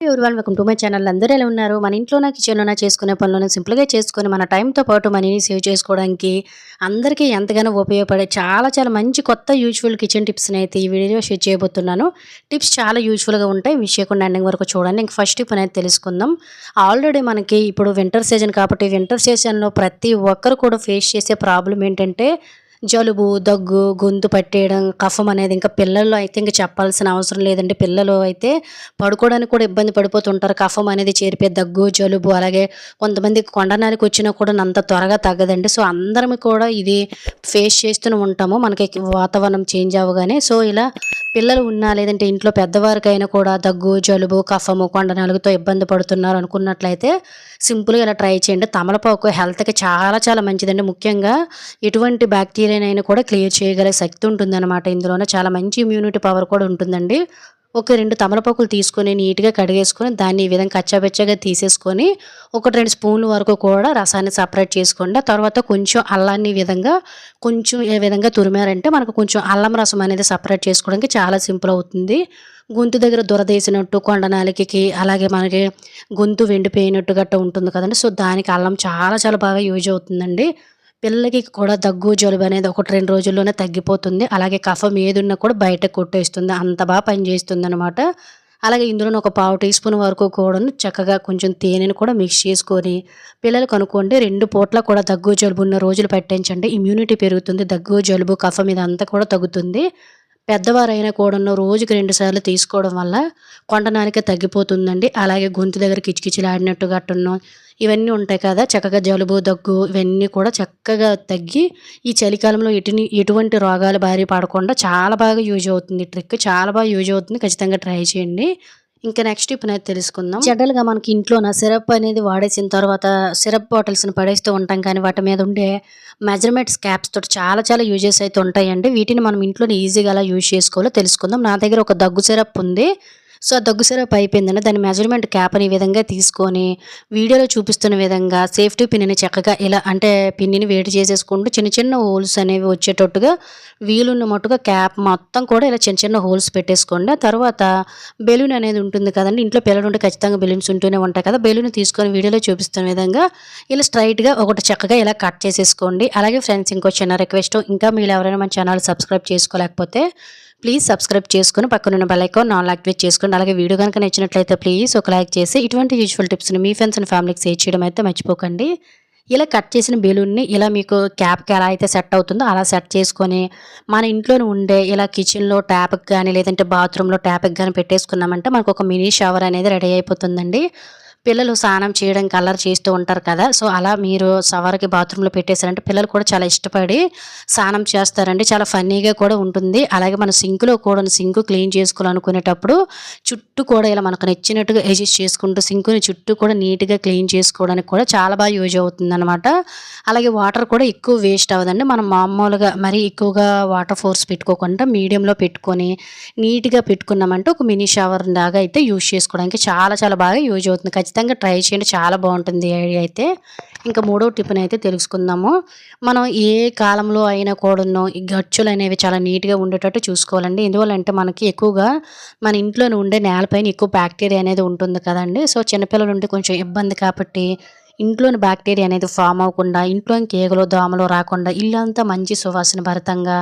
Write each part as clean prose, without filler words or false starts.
Everyone welcome to my channel. అందరూ ఎలా ఉన్నారు? మన ఇంట్లోన కిచెన్‌లోన చేసుకునే పనులను సింపుల్‌గా చేసుకొని మన టైంతో పాటు మనీని సేవ్ చేసుకోవడానికి అందరికీ ఎంతగానో ఉపయోగపడే చాలా చాలా మంచి కొత్త యూజ్‌ఫుల్ కిచెన్ టిప్స్‌ని అయితే ఈ వీడియోలో షేర్ చేయబోతున్నాను. టిప్స్ చాలా యూజ్‌ఫుల్‌గా ఉంటాయి. మిస్ చేయకుండా ఎండింగ్ వరకు చూడండి. ఇంక ఫస్ట్ టిప్ అనేది తెలుసుకుందాం. ఆల్రెడీ మనకి ఇప్పుడు వింటర్ సీజన్ కాబట్టి వింటర్ సీజన్‌లో ప్రతి ఒక్కరు కూడా ఫేస్ చేసే ప్రాబ్లమ్ ఏంటంటే జలుబు, దగ్గు, గొంతు పట్టేయడం, కఫం అనేది ఇంకా పిల్లల్లో అయితే ఇంక చెప్పాల్సిన అవసరం లేదండి. పిల్లలు అయితే పడుకోవడానికి కూడా ఇబ్బంది పడిపోతుంటారు. కఫం అనేది చేరిపోయి దగ్గు, జలుబు అలాగే కొంతమందికి కొండనాలికొచ్చినా కూడా అంత త్వరగా తగ్గదండి. సో, అందరం కూడా ఇది ఫేస్ చేస్తూనే ఉంటాము. మనకి వాతావరణం చేంజ్ అవ్వగానే. సో, ఇలా పిల్లలు ఉన్నా లేదంటే ఇంట్లో పెద్దవారికైనా కూడా దగ్గు, జలుబు, కఫము, కొండనాలుగుతో ఇబ్బంది పడుతున్నారు అనుకున్నట్లయితే సింపుల్‌గా ఇలా ట్రై చేయండి. తమలపాకు హెల్త్‌కి చాలా చాలా మంచిదండి. ముఖ్యంగా ఎటువంటి బ్యాక్టీరియానైనా కూడా క్లియర్ చేయగల శక్తి ఉంటుందన్నమాట ఇందులోనే. చాలా మంచి ఇమ్యూనిటీ పవర్ కూడా ఉంటుందండి. ఒక 2 తమలపాకులు తీసుకొని నీట్‌గా కడిగేసుకొని దాన్ని ఈ విధంగా కచ్చాపిచ్చాగా తీసేసుకొని, ఒక 2 స్పూన్ల వరకు కూడా రసాన్ని సెపరేట్ చేసుకోండి. ఆ తర్వాత కొంచెం అల్లాన్ని ఈ విధంగా కొంచెం ఏ విధంగా తురిమారంటే మనకు కొంచెం అల్లం రసం అనేది సెపరేట్ చేసుకోవడానికి చాలా సింపుల్ అవుతుంది. గొంతు దగ్గర దురదేసినట్టు, కొండ నాలికకి అలాగే మనకి గొంతు వెండిపోయినట్టు గట్టా ఉంటుంది కదండీ! సో, దానికి అల్లం చాలా చాలా బాగా యూజ్ అవుతుందండి. పిల్లలకి కూడా దగ్గు, జలుబనేది 1, 2 రోజుల్లోనే తగ్గిపోతుంది. అలాగే కఫం ఏదున్నా కూడా బయటకి కొట్టేస్తుంది. అంత పనిచేస్తుందనమాట. అలాగే ఇందులోనే ఒక పావు టీ స్పూన్ వరకు కూడాను చక్కగా కొంచెం తేనెను కూడా మిక్స్ చేసుకొని పిల్లలకనుకోండి 2 పూట్ల కూడా దగ్గు, జలుబు ఉన్న రోజులు పెట్టించండి. ఇమ్యూనిటీ పెరుగుతుంది. దగ్గు, జలుబు, కఫం ఇదంతా కూడా తగ్గుతుంది. పెద్దవారైనా కూడాను రోజుకి 2 సార్లు తీసుకోవడం వల్ల కొండ నాలిక తగ్గిపోతుందండి. అలాగే గొంతు దగ్గర కిచకిచలాడినట్టు గట్టును ఇవన్నీ ఉంటాయి కదా! చక్కగా జలుబు, దగ్గు ఇవన్నీ కూడా చక్కగా తగ్గి ఈ చలికాలంలో ఎటువంటి రోగాల బారి పడకుండా చాలా బాగా యూజ్ అవుతుంది. ఈ ట్రిక్ చాలా బాగా యూజ్ అవుతుంది. ఖచ్చితంగా ట్రై చేయండి. ఇంకా నెక్స్ట్ టిప్ అనేది తెలుసుకుందాం. జనరల్‌గా మనకి ఇంట్లోన సిరప్ అనేది వాడేసిన తర్వాత సిరప్ బాటిల్స్‌ని పడేస్తూ ఉంటాం కానీ వాటి మీద ఉండే మెజర్‌మెంట్స్ క్యాప్స్ తోటి చాలా చాలా యూజెస్ అయితే ఉంటాయండి. వీటిని మనం ఇంట్లోనే ఈజీగా ఎలా యూజ్ చేసుకోవాలో తెలుసుకుందాం. నా దగ్గర ఒక దగ్గు సిరప్ ఉంది. సో, ఆ దగ్గు సిరప్ అయిపోయిందండి. దాని మెజర్‌మెంట్ క్యాప్‌ని ఈ విధంగా తీసుకొని వీడియోలో చూపిస్తున్న విధంగా సేఫ్టీ పిన్‌ని చక్కగా ఇలా అంటే పిన్నిని వేడి చేసేసుకుంటూ చిన్న చిన్న హోల్స్ అనేవి వచ్చేటట్టుగా వీలున్న మట్టుగా క్యాప్ మొత్తం కూడా ఇలా చిన్న చిన్న హోల్స్ పెట్టేసుకోండి. ఆ తర్వాత బెలూన్ అనేది ఉంటుంది కదండీ! ఇంట్లో పిల్లలుంటే ఖచ్చితంగా బెలూన్స్ ఉంటూనే ఉంటాయి కదా! బెలూన్ తీసుకొని వీడియోలో చూపిస్తున్న విధంగా ఇలా స్ట్రెయిట్‌గా ఒకటి చక్కగా ఇలా కట్ చేసేసుకోండి. అలాగే ఫ్రెండ్స్ ఇంకో చిన్న రిక్వెస్ట్ ఇంకా మీరు ఎవరైనా మన ఛానల్ సబ్స్క్రైబ్ చేసుకోలేకపోతే ప్లీజ్ సబ్స్క్రైబ్ చేసుకొని పక్కనున్న బెల్ ఐకాన్ ఆల్ యాక్టివేట్ చేసుకోండి. అలాగే వీడియో గనుక నచ్చినట్లయితే ప్లీజ్ ఒక లైక్ చేసి ఇటువంటి యూజ్‌ఫుల్ టిప్స్‌ని మీ ఫ్రెండ్స్ అండ్ ఫ్యామిలీకి షేర్ చేయడం అయితే మర్చిపోకండి. ఇలా కట్ చేసిన బెలూన్‌ని ఇలా మీకు క్యాప్‌కి ఎలా అయితే సెట్ అవుతుందో అలా సెట్ చేసుకొని మన ఇంట్లోనే ఉండే ఇలా కిచెన్‌లో ట్యాప్‌కి గాని లేదంటే బాత్రూమ్‌లో ట్యాప్‌కి గాని పెట్టేసుకున్నామంటే మనకొక మినీ షవర్ అనేది రెడీ అయిపోతుందండి. పిల్లలు స్నానం చేయడానికి అల్లరి చేస్తూ ఉంటారు కదా! సో, అలా మీరు షవర్‌కి బాత్రూమ్‌లో పెట్టేసారంటే పిల్లలు కూడా చాలా ఇష్టపడి స్నానం చేస్తారండి. చాలా ఫన్నీగా కూడా ఉంటుంది. అలాగే మన సింక్‌లో కూడాను సింక్ క్లీన్ చేసుకోవాలనుకునేటప్పుడు చుట్టూ కూడా ఇలా మనకు నచ్చినట్టుగా అడ్జస్ట్ చేసుకుంటూ సింక్‌ని చుట్టూ కూడా నీట్‌గా క్లీన్ చేసుకోవడానికి కూడా చాలా బాగా యూజ్ అవుతుందనమాట. అలాగే వాటర్ కూడా ఎక్కువ వేస్ట్ అవ్వదండి. మనం మామూలుగా మరీ ఎక్కువగా వాటర్ ఫోర్స్ పెట్టుకోకుండా మీడియంలో పెట్టుకొని నీట్‌గా పెట్టుకున్నామంటే ఒక మినీ షవర్ లాగా అయితే యూజ్ చేసుకోవడానికి చాలా చాలా బాగా యూజ్ అవుతుంది. ఖచ్చితంగా ట్రై చేయండి. చాలా బావుంటుంది ఈ ఐడియా అయితే. ఇంకా మూడో టిప్‌నైతే తెలుసుకుందాము. మనం ఏ కాలంలో అయినా కూడాను ఈ గచ్చులనేవి చాలా నీట్‌గా ఉండేటట్టు చూసుకోవాలండి. ఎందువల్లంటే మనకి ఎక్కువగా మన ఇంట్లోనే ఉండే నేలపైన ఎక్కువ బాక్టీరియా అనేది ఉంటుంది కదండీ! సో, చిన్నపిల్లలుంటే కొంచెం ఇబ్బంది కాబట్టి ఇంట్లోని బాక్టీరియా అనేది ఫార్మ్ అవ్వకుండా, ఇంట్లోనికి ఈగలు, దోమలు రాకుండా ఇల్లంతా మంచి సువాసన భరితంగా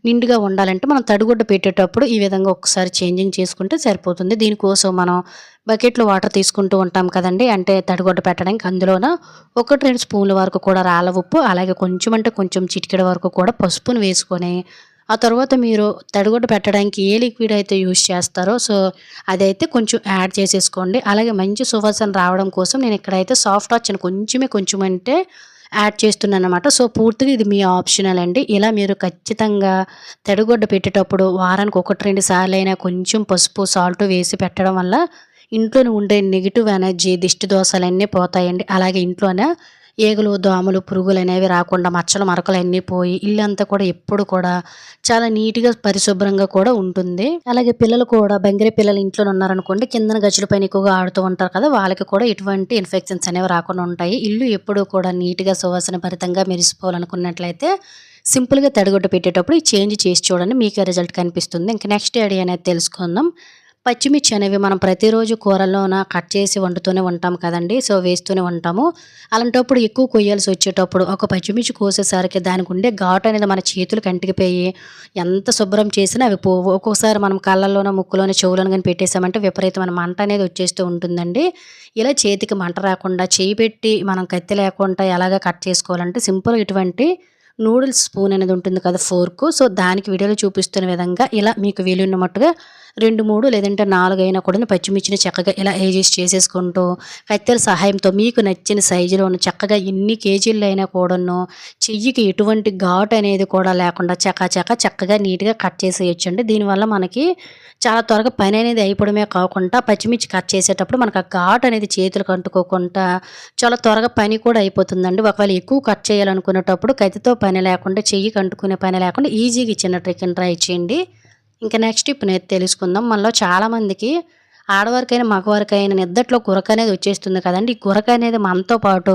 నిండుగా ఉండాలంటే మనం తడిగుడ్డ పెట్టేటప్పుడు ఈ విధంగా ఒకసారి చేంజింగ్ చేసుకుంటే సరిపోతుంది. దీనికోసం మనం బకెట్‌లో వాటర్ తీసుకుంటూ ఉంటాం కదండీ! అంటే తడిగుడ్డ పెట్టడానికి అందులోన 1, 2 స్పూన్ల వరకు కూడా రాళ్ళ ఉప్పు, అలాగే కొంచెం అంటే కొంచెం చిటికెడు వరకు కూడా పసుపును వేసుకొని, ఆ తర్వాత మీరు తడిగుడ్డ పెట్టడానికి ఏ లిక్విడ్ అయితే యూజ్ చేస్తారో సో, అదైతే కొంచెం యాడ్ చేసేసుకోండి. అలాగే మంచి సువాసన రావడం కోసం నేను ఇక్కడైతే సాఫ్ట్ టచ్ అని కొంచెం అంటే యాడ్ చేస్తున్నాననమాట. సో, పూర్తిగా ఇది మీ ఆప్షనల్ అండి. ఇలా మీరు ఖచ్చితంగా తడిగుడ్డ పెట్టేటప్పుడు వారానికి 1, 2 సార్లైనా కొంచెం పసుపు, సాల్ట్ వేసి పెట్టడం వల్ల ఇంట్లోనే ఉండే నెగెటివ్ ఎనర్జీ, దిష్టి దోషాలన్నీ పోతాయండి. అలాగే ఇంట్లోన ఈగలు, దోమలు, పురుగులనేవి రాకుండా మచ్చలు, మరకలన్నీ పోయి ఇల్లంతా కూడా ఎప్పుడు కూడా చాలా నీట్‌గా, పరిశుభ్రంగా కూడా ఉంటుంది. అలాగే పిల్లలు కూడా బంగిరి పిల్లలు ఇంట్లోనే ఉన్నారనుకోండి, కిందన గచ్చుల పైన ఎక్కువగా ఆడుతూ ఉంటారు కదా! వాళ్ళకి కూడా ఎటువంటి ఇన్ఫెక్షన్స్ అనేవి రాకుండా ఉంటాయి. ఇల్లు ఎప్పుడూ కూడా నీట్‌గా, సువాసన భరితంగా మెరిసిపోవాలనుకున్నట్లయితే సింపుల్‌గా తడిగుడ్డ పెట్టేటప్పుడు ఈ చేంజ్ చేసి చూడండి. మీకే రిజల్ట్ కనిపిస్తుంది. ఇంక నెక్స్ట్ ఐడియా అనేది తెలుసుకుందాం. పచ్చిమిర్చి అనేవి మనం ప్రతిరోజు కూరల్లోన కట్ చేసి వండుతూనే ఉంటాం కదండీ! సో, వేస్తూనే ఉంటాము. అలాంటప్పుడు ఎక్కువ కొయ్యాల్సి వచ్చేటప్పుడు ఒక పచ్చిమిర్చి కోసేసరికి దానికి ఉండే ఘాటు అనేది మన చేతులకి అంటుకుపోయి ఎంత శుభ్రం చేసినా అవి పోవు. ఒక్కొక్కసారి మనం కళ్ళల్లోనో, ముక్కులోనో, చెవులోనో గాని పెట్టేసామంటే విపరీతమైన మంట అనేది వచ్చేస్తూ ఉంటుందండి. ఇలా చేతికి మంట రాకుండా చెయ్యి పెట్టి మనం కత్తి లేకుండా ఎలాగా కట్ చేసుకోవాలంటే సింపుల్‌గా ఇటువంటి నూడిల్స్ స్పూన్ అనేది ఉంటుంది కదా! ఫోర్కు. సో, దానికి వీడియోలో చూపిస్తున్న విధంగా ఇలా మీకు వీలున్న మట్టుగా 2, 3 లేదంటే 4 అయినా కూడాను పచ్చిమిర్చిని చక్కగా ఇలా అడ్జస్ట్ చేసేసుకుంటూ కత్తెర సహాయంతో మీకు నచ్చిన సైజులోను చక్కగా ఎన్ని కేజీలైనా కూడాను చెయ్యికి ఎటువంటి ఘాటు అనేది కూడా లేకుండా చక్కగా నీట్‌గా కట్ చేసేయొచ్చండి. దీనివల్ల మనకి చాలా త్వరగా పని అనేది అయిపోవడమే కాకుండా పచ్చిమిర్చి కట్ చేసేటప్పుడు మనకు ఆ ఘాటు అనేది చేతులకు అంటుకోకుండా చాలా త్వరగా పని కూడా అయిపోతుందండి. ఒకవేళ ఎక్కువ కట్ చేయాలనుకునేటప్పుడు కత్తితో పని లేకుండా చెయ్యికి అంటుకునే పని లేకుండా ఈజీగా ఈ చిన్న ట్రిక్‌ని ట్రై చేయండి. ఇంకా నెక్స్ట్ ఇప్పుడైతే తెలుసుకుందాం. మనలో చాలామందికి ఆడవారికైనా, మగవారికైనా నిద్దట్లో గురక అనేది వచ్చేస్తుంది కదండీ! ఈ గురక అనేది మనతో పాటు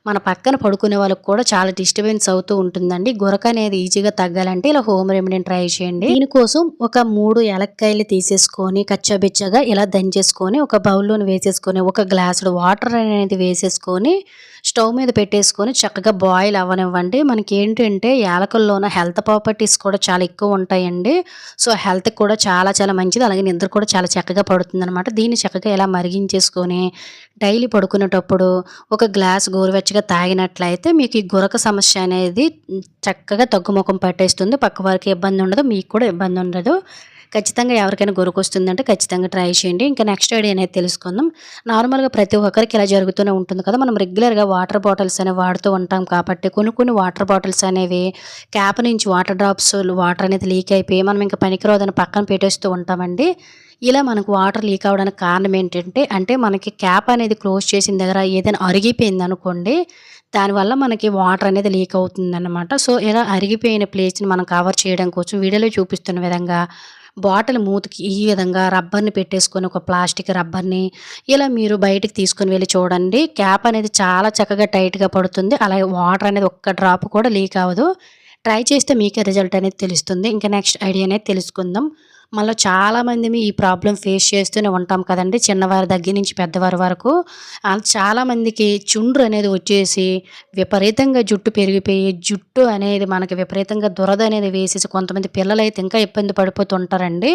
మన పక్కన పడుకునే వాళ్ళకి కూడా చాలా డిస్టర్బెన్స్ అవుతూ ఉంటుందండి. గురక అనేది ఈజీగా తగ్గాలంటే ఇలా హోమ్ రెమెడీని ట్రై చేయండి. దీనికోసం ఒక 3 యాలక్కాయలు తీసేసుకొని కచ్చాబిచ్చాగా ఇలా దంచేసుకొని ఒక బౌల్‌లోని వేసేసుకొని ఒక గ్లాసుడు వాటర్ అనేది వేసేసుకొని స్టవ్ మీద పెట్టేసుకొని చక్కగా బాయిల్ అవ్వనివ్వండి. మనకేంటంటే యాలకుల్లోన హెల్త్ ప్రాపర్టీస్ కూడా చాలా ఎక్కువ ఉంటాయండి. సో, హెల్త్‌కి కూడా చాలా మంచిది. అలాగే నిద్ర కూడా చాలా చక్కగా పడుతుందనమాట. దీన్ని చక్కగా ఇలా మరిగించేసుకొని డైలీ పడుకునేటప్పుడు ఒక గ్లాస్ గోరువెచ్చగా తాగినట్లయితే మీకు ఈ గురక సమస్య అనేది చక్కగా తగ్గుముఖం పట్టేస్తుంది. పక్కవారికి ఇబ్బంది ఉండదు. మీకు కూడా ఇబ్బంది ఉండదు. ఖచ్చితంగా ఎవరికైనా గురకొస్తుందంటే ఖచ్చితంగా ట్రై చేయండి. ఇంకా నెక్స్ట్ ఐడియా అనేది తెలుసుకుందాం. నార్మల్‌గా ప్రతి ఒక్కరికి ఇలా జరుగుతూనే ఉంటుంది కదా! మనం రెగ్యులర్‌గా వాటర్ బాటిల్స్ అనేవి వాడుతూ ఉంటాం కాబట్టి కొన్ని వాటర్ బాటిల్స్ అనేవి క్యాప్ నుంచి వాటర్ డ్రాప్స్ వాటర్ అనేది లీక్ అయిపోయి మనం ఇంకా పనికిరాదని పక్కన పెట్టేస్తూ ఉంటామండి. ఇలా మనకు వాటర్ లీక్ అవ్వడానికి కారణం ఏంటంటే, అంటే మనకి క్యాప్ అనేది క్లోజ్ చేసిన దగ్గర ఏదైనా అరిగిపోయిందనుకోండి, దానివల్ల మనకి వాటర్ అనేది లీక్ అవుతుందన్నమాట. సో, ఇలా అరిగిపోయిన ప్లేస్‌ని మనం కవర్ చేయడం కోసం వీడియోలో చూపిస్తున్న విధంగా బాటిల్ మూతికి ఈ విధంగా రబ్బర్‌ని పెట్టేసుకొని ఒక ప్లాస్టిక్ రబ్బర్‌ని ఇలా మీరు బయటికి తీసుకొని వెళ్లి చూడండి. క్యాప్ అనేది చాలా చక్కగా టైట్‌గా పడుతుంది. అలాగే వాటర్ అనేది ఒక్క డ్రాప్ కూడా లీక్ అవ్వదు. ట్రై చేస్తే మీకే రిజల్ట్ అనేది తెలుస్తుంది. ఇంకా నెక్స్ట్ ఐడియా అనేది తెలుసుకుందాం. మనలో చాలామందిమి ఈ ప్రాబ్లమ్ ఫేస్ చేస్తూనే ఉంటాం కదండీ! చిన్నవారి దగ్గర నుంచి పెద్దవారి వరకు. చాలామందికి చుండ్రు అనేది వచ్చేసి విపరీతంగా జుట్టు పెరిగిపోయి, జుట్టు అనేది మనకి విపరీతంగా దురద అనేది వేసేసి కొంతమంది పిల్లలైతే ఇంకా ఇబ్బంది పడిపోతూ ఉంటారండి.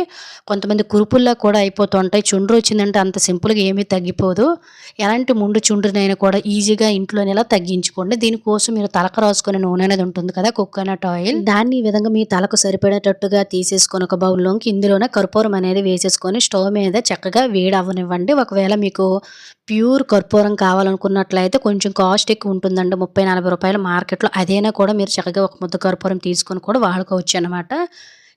కొంతమంది కురుపుల్లా కూడా అయిపోతూ ఉంటాయి. చుండ్రు వచ్చిందంటే అంత సింపుల్‌గా ఏమీ తగ్గిపోదు. ఎలాంటి ముండు చుండ్రునైనా కూడా ఈజీగా ఇంట్లోనే ఇలా తగ్గించుకోండి. దీనికోసం మీరు తలకు రాసుకునే నూనె అనేది ఉంటుంది కదా! Coconut oil. దాన్ని ఈ విధంగా మీ తలకు సరిపడేటట్టుగా తీసేసుకొని ఒక బౌల్‌లోకి ఇందులోనే కర్పూరం అనేది వేసేసుకొని స్టవ్ మీద చక్కగా వేడి అవ్వనివ్వండి. ఒకవేళ మీకు ప్యూర్ కర్పూరం కావాలనుకున్నట్లయితే కొంచెం కాస్ట్ ఎక్కువ ఉంటుందండి. 30, 40 మార్కెట్‌లో. అదైనా కూడా మీరు చక్కగా ఒక ముద్ద కర్పూరం తీసుకొని కూడా వాడుకోవచ్చనమాట.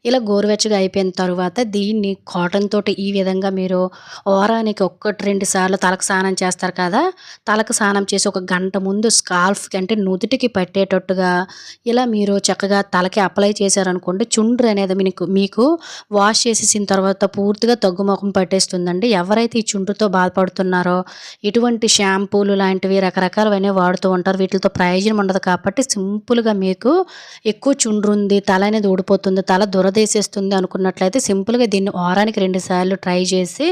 ఇలా గోరువెచ్చగా అయిపోయిన తరువాత దీన్ని కాటన్ తోటి ఈ విధంగా మీరు వారానికి 1, 2 సార్లు తలకు స్నానం చేస్తారు కదా! తలకు స్నానం చేసి ఒక గంట ముందు స్కాల్ఫ్‌కి అంటే నుదుటికి పట్టేటట్టుగా ఇలా మీరు చక్కగా తలకి అప్లై చేశారనుకోండి, చుండ్రు అనేది మీకు వాష్ చేసేసిన తర్వాత పూర్తిగా తగ్గుముఖం పట్టేస్తుందండి. ఎవరైతే ఈ చుండ్రుతో బాధపడుతున్నారో ఇటువంటి షాంపూలు లాంటివి రకరకాలవన్నీ వాడుతూ ఉంటారు. వీటితో ప్రయోజనం ఉండదు కాబట్టి సింపుల్‌గా మీకు ఎక్కువ చుండ్రు ఉంది, తల అనేది ఊడిపోతుంది, తల దురదేసేస్తుంది అనుకున్నట్లయితే సింపుల్‌గా దీన్ని వారానికి 2 సార్లు ట్రై చేసి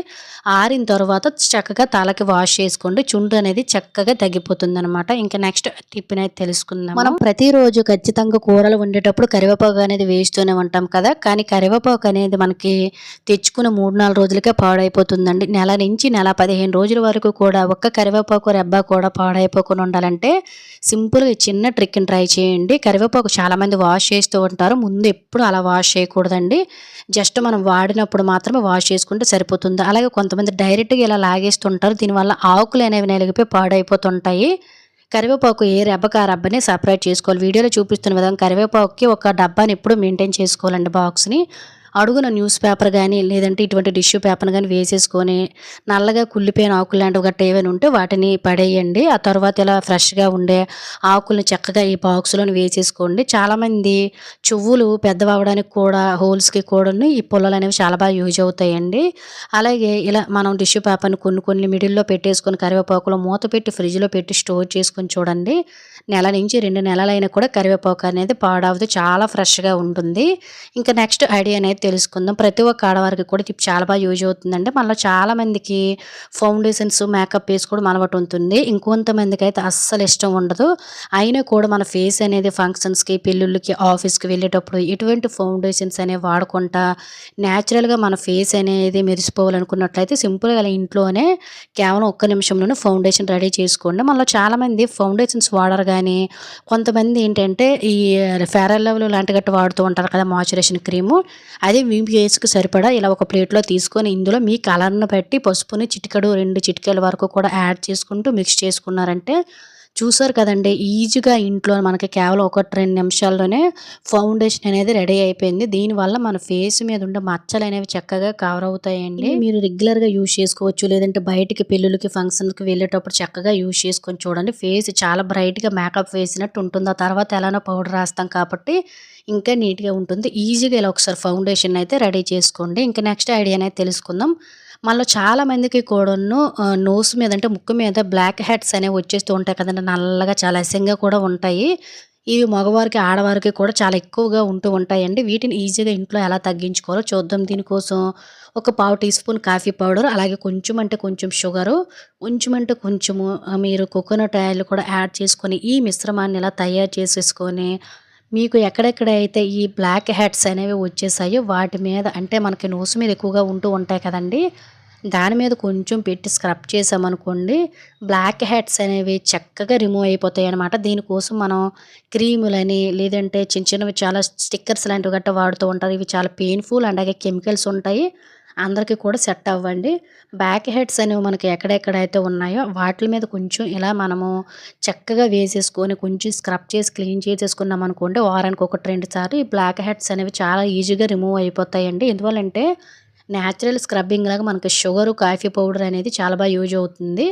ఆరిన తర్వాత చక్కగా తలకి వాష్ చేసుకోండి. చుండ్రు అనేది చక్కగా తగ్గిపోతుందనమాట. ఇంకా నెక్స్ట్ టిప్‌నైతే తెలుసుకుందాం. మనం ప్రతిరోజు ఖచ్చితంగా కూరలు వండేటప్పుడు కరివేపాకు అనేది వేస్తూనే ఉంటాం కదా! కానీ కరివేపాకు అనేది మనకి తెచ్చుకున్న 3, 4 రోజులకే పాడైపోతుందండి. నెల నుంచి నెల 15 రోజుల వరకు కూడా ఒక్క కరివేపాకు రెబ్బ కూడా పాడైపోకుండా ఉండాలంటే సింపుల్‌గా ఈ చిన్న ట్రిక్‌ని ట్రై చేయండి. కరివేపాకు చాలామంది వాష్ చేస్తూ ఉంటారు. ముందు ఎప్పుడు అలా వాష్ చేయకూడదండి. జస్ట్ మనం వాడినప్పుడు మాత్రమే వాష్ చేసుకుంటే సరిపోతుంది. అలాగే కొంతమంది డైరెక్ట్‌గా ఇలా లాగేస్తుంటారు. దీనివల్ల ఆకులు అనేవి నలిగిపోయి పాడైపోతుంటాయి. కరివేపాకు ఏ రెబ్బకి ఆ రెబ్బని సెపరేట్ చేసుకోవాలి. వీడియోలో చూపిస్తున్న విధంగా కరివేపాకుకి ఒక డబ్బాని ఎప్పుడు మెయింటైన్ చేసుకోవాలండి బాక్స్‌ని. అడుగున న్యూస్ పేపర్ గానీ, లేదంటే ఇటువంటి టిష్యూ పేపర్‌ని గానీ వేసేసుకొని, నల్లగా కుళ్ళిపోయిన ఆకులు లాంటివి గట్టా ఏవైనా ఉంటే వాటిని పడేయండి. ఆ తర్వాత ఇలా ఫ్రెష్‌గా ఉండే ఆకుల్ని చక్కగా ఈ బాక్స్‌లోని వేసేసుకోండి. చాలామంది చెవులు పెద్దవవ్వడానికి కూడా హోల్స్‌కి కూడాను ఈ పుల్లలనేవి చాలా బాగా యూజ్ అవుతాయండి. అలాగే ఇలా మనం టిష్యూ పేపర్‌ని కొన్ని మిడిల్‌లో పెట్టేసుకొని కరివేపాకులో మూత పెట్టి ఫ్రిడ్జ్‌లో పెట్టి స్టోర్ చేసుకొని చూడండి. నెల నుంచి 2 నెలలైనా కూడా కరివేపాకు అనేది పాడవదు. చాలా ఫ్రెష్‌గా ఉంటుంది. ఇంకా నెక్స్ట్ ఐడియా అనేది తెలుసుకుందాం. ప్రతి ఒక్క ఆడవారికి కూడా టిప్ చాలా బాగా యూజ్ అవుతుందండి. మనలో చాలామందికి ఫౌండేషన్స్, మేకప్ వేసుకోవడం అలవాటు ఉంటుంది. ఇంకొంతమందికైతే అస్సలు ఇష్టం ఉండదు. అయినా కూడా మన ఫేస్ అనేది ఫంక్షన్స్‌కి, పెళ్ళిళ్ళకి, ఆఫీస్‌కి వెళ్ళేటప్పుడు ఎటువంటి ఫౌండేషన్స్ అనేవి వాడకుండా నేచురల్‌గా మన ఫేస్ అనేది మెరిసిపోవాలనుకున్నట్లయితే సింపుల్‌గా అలా ఇంట్లోనే కేవలం ఒక్క నిమిషంలోనే ఫౌండేషన్ రెడీ చేసుకోండి. మనలో చాలామంది ఫౌండేషన్స్ వాడరు గానీ, కొంతమంది ఏంటంటే ఈ ఫెయిర్ అండ్ లవ్లీ లాంటి గట్ట వాడుతూ ఉంటారు కదా! Moisturisation cream. అది మీ ఫేస్‌కి సరిపడా ఇలా ఒక ప్లేట్‌లో తీసుకొని ఇందులో మీ కలర్‌ని బట్టి పసుపుని చిటికెడు, 2 చిటికెల వరకు కూడా యాడ్ చేసుకుంటూ మిక్స్ చేసుకున్నారంటే చూసారు కదండీ! ఈజీగా ఇంట్లో మనకి కేవలం 1, 2 నిమిషాల్లోనే ఫౌండేషన్ అనేది రెడీ అయిపోయింది. దీనివల్ల మన ఫేస్ మీద ఉండే మచ్చలనేవి చక్కగా కవర్ అవుతాయండి. మీరు రెగ్యులర్‌గా యూజ్ చేసుకోవచ్చు. లేదంటే బయటికి పెళ్ళిళ్ళకి, ఫంక్షన్స్‌కి వెళ్ళేటప్పుడు చక్కగా యూజ్ చేసుకొని చూడండి. ఫేస్ చాలా బ్రైట్‌గా మేకప్ వేసినట్టు ఉంటుంది. ఆ తర్వాత ఎలానో పౌడర్ రాస్తాం కాబట్టి ఇంకా నీట్‌గా ఉంటుంది. ఈజీగా ఇలా ఒకసారి ఫౌండేషన్ అయితే రెడీ చేసుకోండి. ఇంకా నెక్స్ట్ ఐడియా అనేది తెలుసుకుందాం. మనలో చాలా మందికి కూడాను నోస్ మీద అంటే ముక్కు మీద బ్లాక్ హెడ్స్ అనేవి వచ్చేస్తూ ఉంటాయి కదండీ! నల్లగా చాలా అసహ్యంగా కూడా ఉంటాయి. ఇవి మగవారికి, ఆడవారికి కూడా చాలా ఎక్కువగా ఉంటూ ఉంటాయండి. వీటిని ఈజీగా ఇంట్లో ఎలా తగ్గించుకోవాలో చూద్దాం. దీనికోసం ఒక పావు టీ స్పూన్ కాఫీ పౌడర్, అలాగే కొంచెం అంటే కొంచెం షుగరు, కొంచెం అంటే కొంచెము మీరు కోకోనట్ ఆయిల్ కూడా యాడ్ చేసుకొని ఈ మిశ్రమాన్ని ఇలా తయారు చేసేసుకొని మీకు ఎక్కడెక్కడైతే ఈ బ్లాక్ హెడ్స్ అనేవి వచ్చేసాయో వాటి మీద అంటే మనకి నోసు మీద ఎక్కువగా ఉంటూ ఉంటాయి కదండీ! దాని మీద కొంచెం పెట్టి స్క్రబ్ చేసామనుకోండి, బ్లాక్ హెడ్స్ అనేవి చక్కగా రిమూవ్ అయిపోతాయనమాట. దీనికోసం మనం క్రీములని లేదంటే చిన్న చిన్నవి చాలా స్టిక్కర్స్ లాంటివి గట్టా వాడుతూ ఉంటారు. ఇవి చాలా పెయిన్‌ఫుల్ అండ్ అలాగే కెమికల్స్ ఉంటాయి. అందరికి కూడా సెట్ అవ్వండి. బ్యాక్ హెడ్స్ అనేవి మనకి ఎక్కడెక్కడైతే ఉన్నాయో వాటిల మీద కొంచెం ఇలా మనము చక్కగా వేసేసుకొని కొంచెం స్క్రబ్ చేసి క్లీన్ చేసేసుకున్నామనుకోండి, వారానికి 1, 2 సార్లు ఈ బ్లాక్ హెడ్స్ అనేవి చాలా ఈజీగా రిమూవ్ అయిపోతాయండి. ఎందువల్లంటే నేచురల్ స్క్రబ్బింగ్ లాగా మనకి షుగరు, కాఫీ పౌడర్ అనేది చాలా బాగా యూజ్ అవుతుంది.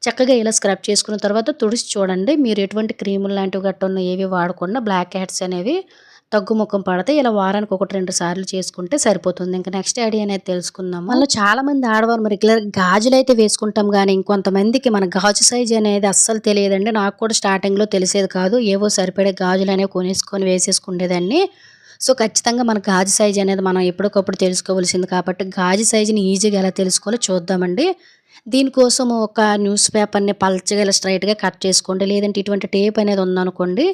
చక్కగా ఇలా స్క్రబ్ చేసుకున్న తర్వాత తుడిచి చూడండి. మీరు ఎటువంటి క్రీములు లాంటివి గట్టా ఉన్న ఏవి వాడకుండా బ్లాక్ హెడ్స్ అనేవి తగ్గుముఖం పడతాయి. ఇలా వారానికి 1, 2 సార్లు చేసుకుంటే సరిపోతుంది. ఇంక నెక్స్ట్ ఐడియా అనేది తెలుసుకుందాము. మనలో చాలామంది ఆడవారు రెగ్యులర్ గాజులైతే వేసుకుంటాం గానీ, ఇంకొంతమందికి మన గాజు సైజ్ అనేది అస్సలు తెలియదండి. నాకు కూడా స్టార్టింగ్‌లో తెలిసేది కాదు. ఏవో సరిపడే గాజులనేవి కొనేసుకొని వేసేసుకునేదాన్ని. సో, ఖచ్చితంగా మన గాజు సైజ్ అనేది మనం ఎప్పటికప్పుడు తెలుసుకోవాల్సింది కాబట్టి, గాజు సైజుని ఈజీగా ఎలా తెలుసుకోవాలో చూద్దామండి. దీనికోసం ఒక న్యూస్ పేపర్‌ని పల్చగా ఇలా స్ట్రెయిట్‌గా కట్ చేసుకోండి. లేదంటే ఇటువంటి టేప్ అనేది ఉందనుకోండి,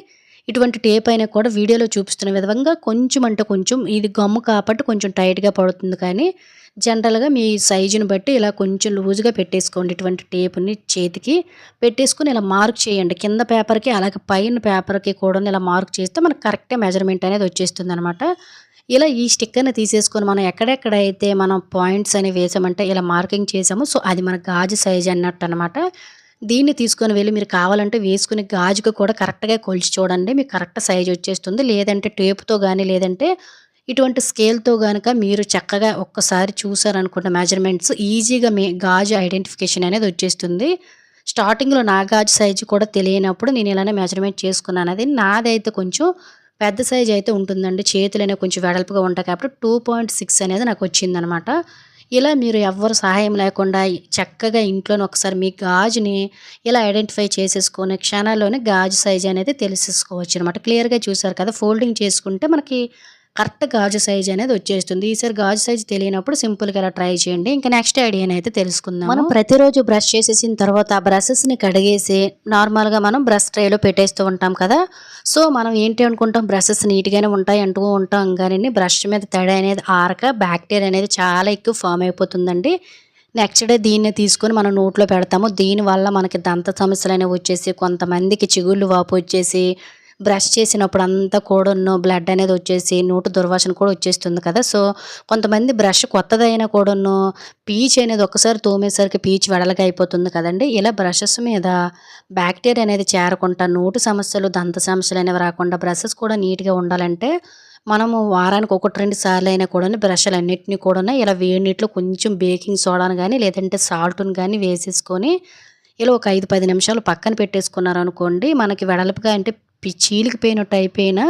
ఇటువంటి టేప్ అయినా కూడా వీడియోలో చూపిస్తున్న విధంగా కొంచెం అంటే కొంచెం ఇది గమ్ము కాబట్టి కొంచెం టైట్‌గా పడుతుంది కానీ, జనరల్‌గా మీ సైజుని బట్టి ఇలా కొంచెం లూజ్‌గా పెట్టేసుకోండి. ఇటువంటి టేప్‌ని చేతికి పెట్టేసుకొని ఇలా మార్క్ చేయండి. కింద పేపర్‌కి అలాగే పైన పేపర్‌కి కూడాను ఇలా మార్క్ చేస్తే మనకు కరెక్ట్‌గా మెజర్‌మెంట్ అనేది వచ్చేస్తుందనమాట. ఇలా ఈ స్టిక్కర్‌ని తీసేసుకొని మనం ఎక్కడెక్కడైతే మనం పాయింట్స్ అనేవి వేసామంటే ఇలా మార్కింగ్ చేసామో సో, అది మన గాజు సైజ్ అన్నట్టనమాట. దీన్ని తీసుకొని వెళ్ళి మీరు కావాలంటే వేసుకునే గాజుకి కూడా కరెక్ట్‌గా కొలిచి చూడండి. మీకు కరెక్ట్ సైజ్ వచ్చేస్తుంది. లేదంటే టేప్‌తో గానీ, లేదంటే ఇటువంటి స్కేల్‌తో గనక మీరు చక్కగా ఒక్కసారి చూసారనుకోండి మెజర్‌మెంట్స్ ఈజీగా మీ గాజు ఐడెంటిఫికేషన్ అనేది వచ్చేస్తుంది. స్టార్టింగ్‌లో నా గాజు సైజు కూడా తెలియనప్పుడు నేను ఇలానే మెజర్‌మెంట్ చేసుకున్నాను. అది నాదైతే కొంచెం పెద్ద సైజ్ అయితే ఉంటుందండి. చేతులనేవి కొంచెం వెడల్పుగా ఉంటాయి కాబట్టి 2.6 అనేది నాకొచ్చిందనమాట. ఇలా మీరు ఎవ్వరు సహాయం లేకుండా చక్కగా ఇంట్లోనే ఒకసారి మీ గాజుని ఇలా ఐడెంటిఫై చేసేసుకొని క్షణాల్లోనే గాజు సైజ్ అనేది తెలిసేసుకోవచ్చనమాట. క్లియర్‌గా చూసారు కదా! ఫోల్డింగ్ చేసుకుంటే మనకి కరెక్ట్ గాజు సైజ్ అనేది వచ్చేస్తుంది. ఈసారి గాజు సైజ్ తెలియనప్పుడు సింపుల్‌గా ఇలా ట్రై చేయండి. ఇంకా నెక్స్ట్ ఐడియానైతే తెలుసుకుందాము. మనం ప్రతిరోజు బ్రష్ చేసేసిన తర్వాత ఆ బ్రషెస్‌ని కడిగేసి నార్మల్‌గా మనం బ్రష్ ట్రేలో పెట్టేస్తూ ఉంటాం కదా! సో, మనం ఏంటి అనుకుంటాం బ్రషెస్ నీట్‌గానే ఉంటాయి అంటూ ఉంటాం గానీ బ్రష్ మీద తడి అనేది ఆరక బ్యాక్టీరియా అనేది చాలా ఎక్కువ ఫార్మ్ అయిపోతుందండి. నెక్స్ట్ డే దీన్నే తీసుకొని మనం నోట్లో పెడతాము. దీనివల్ల మనకి దంత సమస్యలనేవి వచ్చేసి కొంతమందికి చిగుళ్ళు వాపు వచ్చేసి బ్రష్ చేసినప్పుడు అంతా కూడాను బ్లడ్ అనేది వచ్చేసి నోటి దుర్వాసన కూడా వచ్చేస్తుంది కదా! సో, కొంతమంది బ్రష్ కొత్తదైనా కూడాను పీచు అనేది ఒక్కసారి తోమేసరికి పీచు వెడల్గా అయిపోతుంది కదండీ! ఇలా బ్రషెస్ మీద బ్యాక్టీరియా అనేది చేరకుండా నోటి సమస్యలు, దంత సమస్యలు అనేవి రాకుండా బ్రషెస్ కూడా నీట్‌గా ఉండాలంటే మనము వారానికి 1, 2 సార్లయినా కూడాను బ్రష్‌లన్నిటిని కూడాను ఇలా వేడి నీటిలో కొంచెం బేకింగ్ సోడాను గానీ, లేదంటే సాల్ట్‌ని గానీ వేసేసుకొని ఇలా ఒక 5, 10 నిమిషాలు పక్కన పెట్టేసుకున్నారనుకోండి, మనకి వెడల్పుగా అంటే చీలికిపోయినట్టు అయిపోయిన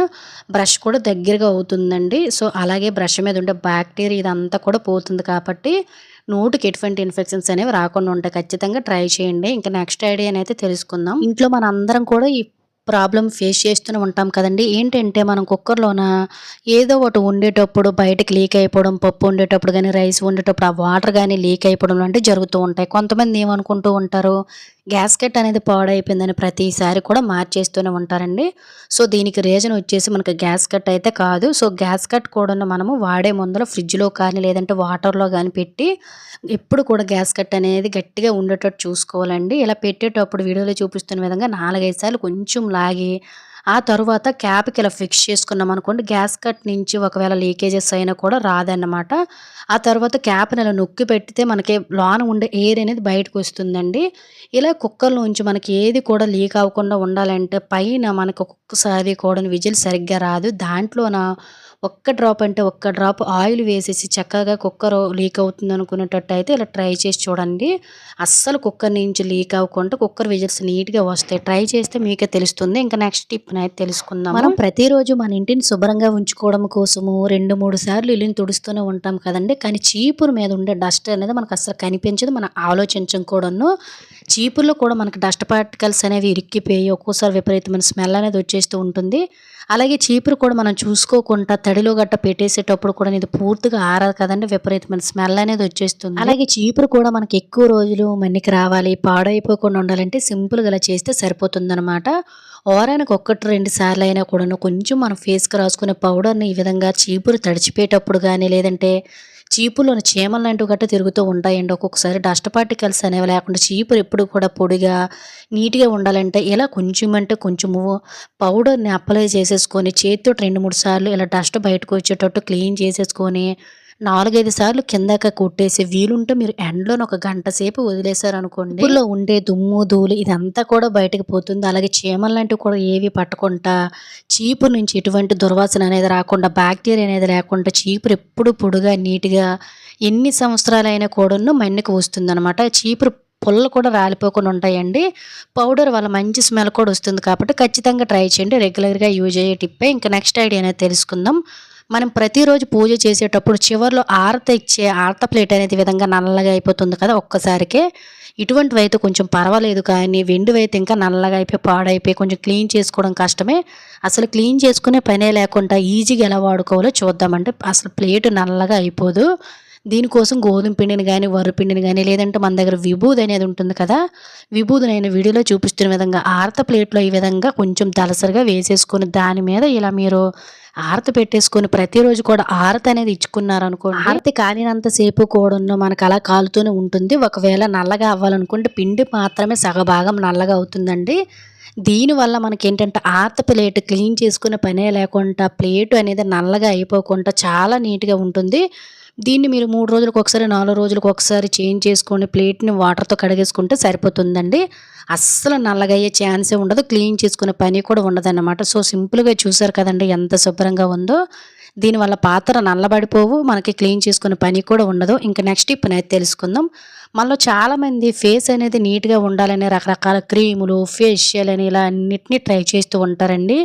బ్రష్ కూడా దగ్గరగా అవుతుందండి. సో, అలాగే బ్రష్ మీద ఉండే బ్యాక్టీరియా ఇదంతా కూడా పోతుంది కాబట్టి, నోటికి ఎటువంటి ఇన్ఫెక్షన్స్ అనేవి రాకుండా ఉంటాయి. ఖచ్చితంగా ట్రై చేయండి. ఇంకా నెక్స్ట్ ఐడియానైతే తెలుసుకుందాం. ఇంట్లో మనందరం కూడా ఈ ప్రాబ్లమ్ ఫేస్ చేస్తూనే ఉంటాం కదండీ. ఏంటంటే మనం కుక్కర్‌లోన ఏదో ఒకటి వండేటప్పుడు బయటకి లీక్ అయిపోవడం, పప్పు వండేటప్పుడు గానీ, రైస్ వండేటప్పుడు ఆ వాటర్ గానీ లీక్ అయిపోవడం లాంటివి జరుగుతూ ఉంటాయి. కొంతమంది ఏమనుకుంటూ ఉంటారు, గ్యాస్కెట్ అనేది పాడైపోయిందని ప్రతిసారి కూడా మార్చేస్తూనే ఉంటారండి. సో, దీనికి రీజన్ వచ్చేసి మనకి గ్యాస్కెట్ అయితే కాదు. సో, గ్యాస్కెట్ కూడాను మనము వాడే ముందల ఫ్రిడ్జ్‌లో కానీ, లేదంటే వాటర్‌లో గానీ పెట్టి ఎప్పుడు కూడా గ్యాస్కెట్ అనేది గట్టిగా ఉండేటట్టు చూసుకోవాలండి. ఇలా పెట్టేటప్పుడు వీడియోలో చూపిస్తున్న విధంగా 4, 5 సార్లు కొంచెం లాగి, ఆ తరువాత క్యాప్‌కి ఇలా ఫిక్స్ చేసుకున్నామనుకోండి, గ్యాస్‌కట్ నుంచి ఒకవేళ లీకేజెస్ అయినా కూడా రాదన్నమాట. ఆ తర్వాత క్యాప్‌ని ఇలా నొక్కి పెట్టితే మనకి లోన ఉండే ఎయిర్ అనేది బయటకొస్తుందండి. ఇలా కుక్కర్‌లోంచి మనకి ఏది కూడా లీక్ అవ్వకుండా ఉండాలంటే పైన మనకు ఒక్కొక్కసారి కూడాను విజిల్ సరిగ్గా రాదు. దాంట్లోన ఒక్క డ్రాప్ అంటే ఒక్క డ్రాప్ ఆయిల్ వేసేసి చక్కగా కుక్కర్ లీక్ అవుతుందనుకునేటట్టయితే ఇలా ట్రై చేసి చూడండి. అస్సలు కుక్కర్ నుంచి లీక్ అవ్వకుండా కుక్కర్ విజిల్స్ నీట్‌గా వస్తాయి. ట్రై చేస్తే మీకే తెలుస్తుంది. ఇంకా నెక్స్ట్ టిప్‌నైతే తెలుసుకుందాము. మనం ప్రతిరోజు మన ఇంటిని శుభ్రంగా ఉంచుకోవడం కోసము 2, 3 సార్లు ఇల్లుని తుడుస్తూనే ఉంటాం కదండీ! కానీ చీపురు మీద ఉండే డస్ట్ అనేది మనకు అస్సలు కనిపించదు. మనం ఆలోచించం కూడాను. చీపుర్లో కూడా మనకు డస్ట్ పార్టికల్స్ అనేవి ఇరుక్కిపోయి ఒక్కోసారి విపరీతమైన స్మెల్ అనేది వచ్చేస్తూ ఉంటుంది. అలాగే చీపురు కూడా మనం చూసుకోకుండా తడిలో గట్ట పెట్టేసేటప్పుడు కూడా ఇది పూర్తిగా ఆరదు కదండీ! విపరీతమైన స్మెల్ అనేది వచ్చేస్తుంది. అలాగే చీపురు కూడా మనకి ఎక్కువ రోజులు మన్నిక రావాలి, పాడైపోకుండా ఉండాలంటే సింపుల్‌గా ఇలా చేస్తే సరిపోతుందనమాట. వారానికి 1, 2 సార్లయినా కూడాను కొంచెం మనం ఫేస్‌కి రాసుకునే పౌడర్‌ని ఈ విధంగా చీపురు తడిచిపోయేటప్పుడు గానీ, లేదంటే చీపుర్లోని చీమలు లాంటివి గట్టా తిరుగుతూ ఉంటాయండి. ఒక్కొక్కసారి డస్ట్ పార్టికల్స్ అనేవి లేకుండా చీపురు ఎప్పుడు కూడా పొడిగా, నీట్‌గా ఉండాలంటే ఇలా కొంచెం అంటే కొంచెము పౌడర్‌ని అప్లై చేసేసుకొని చేత్తోటి 2, 3 సార్లు ఇలా డస్ట్ బయటకొచ్చేటట్టు క్లీన్ చేసేసుకొని 4, 5 సార్లు కిందకి కొట్టేసి వీలుంటే మీరు ఎండలోని ఒక గంట సేపు వదిలేసారనుకోండి, చీపురులో ఉండే దుమ్ము, ధూళి ఇదంతా కూడా బయటకి పోతుంది. అలాగే చీమలు లాంటివి కూడా ఏవి పట్టకుండా చీపురు నుంచి ఎటువంటి దుర్వాసన అనేది రాకుండా, బాక్టీరియా అనేది లేకుండా చీపురు ఎప్పుడు పొడిగా, నీట్‌గా ఎన్ని సంవత్సరాలైనా కూడాను మన్నిక వస్తుందనమాట. చీపురు పుల్లలు కూడా రాలిపోకుండా ఉంటాయండి. పౌడర్ వల్ల మంచి స్మెల్ కూడా వస్తుంది కాబట్టి ఖచ్చితంగా ట్రై చేయండి. రెగ్యులర్‌గా యూజ్ అయ్యే టిప్పే. ఇంకా నెక్స్ట్ ఐడియా అనేది తెలుసుకుందాం. మనం ప్రతిరోజు పూజ చేసేటప్పుడు చివర్లో ఆరత ఇచ్చే ఆరత ప్లేట్ అనేది ఈ విధంగా నల్లగా అయిపోతుంది కదా ఒక్కసారికే. ఇటువంటివైతే కొంచెం పర్వాలేదు కానీ వెండివైతే ఇంకా నల్లగా అయిపోయి, పాడైపోయి కొంచెం క్లీన్ చేసుకోవడం కష్టమే. అసలు క్లీన్ చేసుకునే పనే లేకుండా ఈజీగా ఎలా వాడుకోవాలో చూద్దామంటే అసలు ప్లేట్ నల్లగా అయిపోదు. దీనికోసం గోధుమ పిండిని గానీ, వరిపిండిని గానీ, లేదంటే మన దగ్గర విభూది అనేది ఉంటుంది కదా! విభూది నేను వీడియోలో చూపిస్తున్న విధంగా ఆరత ప్లేట్‌లో ఈ విధంగా కొంచెం దళసరిగా వేసేసుకొని దాని మీద ఇలా మీరు ఆరతి పెట్టేసుకొని ప్రతిరోజు కూడా ఆరతి అనేది ఇచ్చుకున్నారనుకోండి, ఆరతి కాలినంత సేపు కూడాను మనకు అలా కాలుతూనే ఉంటుంది. ఒకవేళ నల్లగా అవ్వాలనుకుంటే పిండి మాత్రమే సగభాగం నల్లగా అవుతుందండి. దీనివల్ల మనకేంటంటే ఆరతి ప్లేట్ క్లీన్ చేసుకునే పనే లేకుండా ప్లేటు అనేది నల్లగా అయిపోకుండా చాలా నీట్‌గా ఉంటుంది. దీన్ని మీరు 3 రోజులకు ఒకసారి, 4 రోజులకు ఒకసారి చేంజ్ చేసుకొని ప్లేట్‌ని వాటర్‌తో కడిగేసుకుంటే సరిపోతుందండి. అస్సలు నల్లగయ్యే ఛాన్సే ఉండదు. క్లీన్ చేసుకునే పని కూడా ఉండదన్నమాట. సో, సింపుల్‌గా చూసారు కదండీ ఎంత శుభ్రంగా ఉందో. దీనివల్ల పాత్ర నల్లబడిపోవు. మనకి క్లీన్ చేసుకునే పని కూడా ఉండదు. ఇంక నెక్స్ట్ టిప్‌నైతే తెలుసుకుందాం. మనలో చాలామంది ఫేస్ అనేది నీట్‌గా ఉండాలని రకరకాల క్రీములు, ఫేషియల్ అని ఇలా అన్నిటిని ట్రై చేస్తూ ఉంటారండి.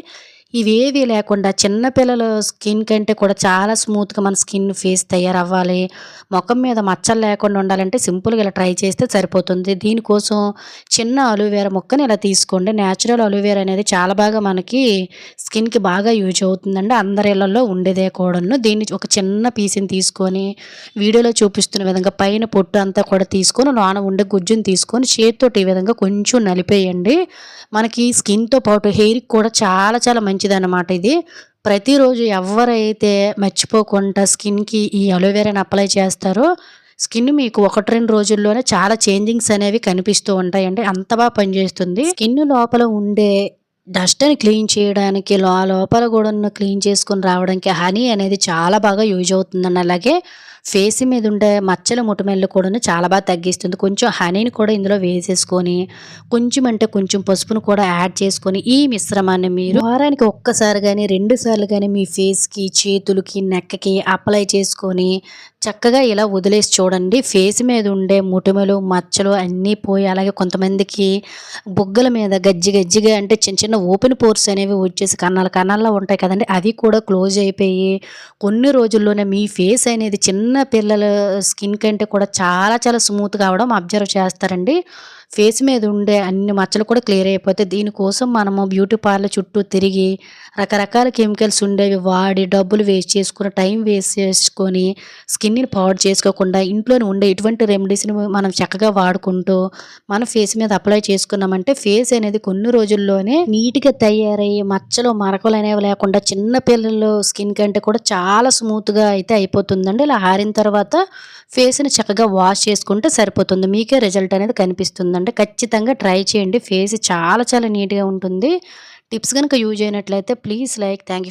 ఇవేవీ లేకుండా చిన్న పిల్లల స్కిన్ కంటే కూడా చాలా స్మూత్‌గా మన స్కిన్ ఫేస్ తయారవ్వాలి. మొఖం మీద మచ్చలు లేకుండా ఉండాలంటే సింపుల్‌గా ఇలా ట్రై చేస్తే సరిపోతుంది. దీనికోసం చిన్న అలోవెరా ముక్కని ఇలా తీసుకోండి. నేచురల్ అలోవెరా అనేది చాలా బాగా మనకి స్కిన్‌కి బాగా యూజ్ అవుతుందండి. అందరి ఇళ్లల్లో ఉండేదే కూడాను. దీన్ని ఒక చిన్న పీస్‌ని తీసుకొని వీడియోలో చూపిస్తున్న విధంగా పైన పొట్టు అంతా కూడా తీసుకొని లోన ఉండే గుజ్జుని తీసుకొని చేత్తోటి ఈ విధంగా కొంచెం నలిపేయండి. మనకి స్కిన్‌తో పాటు హెయిర్‌కి కూడా చాలా చాలా మంచిదన్నమాట ఇది. ప్రతిరోజు ఎవ్వరైతే మర్చిపోకుండా స్కిన్‌కి ఈ అలోవెరాని అప్లై చేస్తారో స్కిన్ మీకు 1, 2 రోజుల్లోనే చాలా చేంజింగ్స్ అనేవి కనిపిస్తూ ఉంటాయండి. అంత బాగా పనిచేస్తుంది. స్కిన్ లోపల ఉండే డస్ట్‌ని క్లీన్ చేయడానికి లోపల గూడాను క్లీన్ చేసుకొని రావడానికి హనీ అనేది చాలా బాగా యూజ్ అవుతుందండి. అలాగే ఫేస్ మీద ఉండే మచ్చలు, మొటిమలు కూడాను చాలా బాగా తగ్గిస్తుంది. కొంచెం హనీని కూడా ఇందులో వేసేసుకొని కొంచెం అంటే కొంచెం పసుపును కూడా యాడ్ చేసుకొని ఈ మిశ్రమాన్ని మీరు వారానికి ఒక్కసారి గానీ, 2 సార్లు గానీ మీ ఫేస్‌కి, చేతులకి, నెక్కకి అప్లై చేసుకొని చక్కగా ఇలా వదిలేసి చూడండి. ఫేస్ మీద ఉండే మొటిమలు, మచ్చలు అన్నీ పోయి అలాగే కొంతమందికి బుగ్గల మీద గజ్జి గజ్జిగా అంటే చిన్న చిన్న ఓపెన్ పోర్స్ అనేవి వచ్చేసి కన్నాలు కన్నాల్లో ఉంటాయి కదండీ! అవి కూడా క్లోజ్ అయిపోయి కొన్ని రోజుల్లోనే మీ ఫేస్ అనేది చిన్న పిల్లల స్కిన్ కంటే కూడా చాలా చాలా స్మూత్‌గా అవ్వడం అబ్జర్వ్ చేస్తారండి. ఫేస్ మీద ఉండే అన్ని మచ్చలు కూడా క్లియర్ అయిపోతాయి. దీనికోసం మనము బ్యూటీ పార్లర్ చుట్టూ తిరిగి రకరకాల కెమికల్స్ ఉండేవి వాడి డబ్బులు వేస్ట్ చేసుకొని, టైం వేస్ట్ చేసుకొని, స్కిన్‌ని పాడు చేసుకోకుండా ఇంట్లోనే ఉండే ఇటువంటి రెమెడీస్‌ని మనం చక్కగా వాడుకుంటూ, మన ఫేస్ మీద అప్లై చేసుకున్నామంటే ఫేస్ అనేది కొన్ని రోజుల్లోనే నీట్‌గా తయారయ్యి మచ్చలు, మరకలు అనేవి లేకుండా చిన్న పిల్లలు స్కిన్ కంటే కూడా చాలా స్మూత్‌గా అయితే అయిపోతుందండి. ఇలా ఆరిన తర్వాత ఫేస్‌ని చక్కగా వాష్ చేసుకుంటే సరిపోతుంది. మీకే రిజల్ట్ అనేది కనిపిస్తుందండి. ఖచ్చితంగా ట్రై చేయండి. ఫేస్ చాలా చాలా నీట్‌గా ఉంటుంది. టిప్స్ గనుక యూజ్ అయినట్లయితే ప్లీజ్ లైక్. Thank you.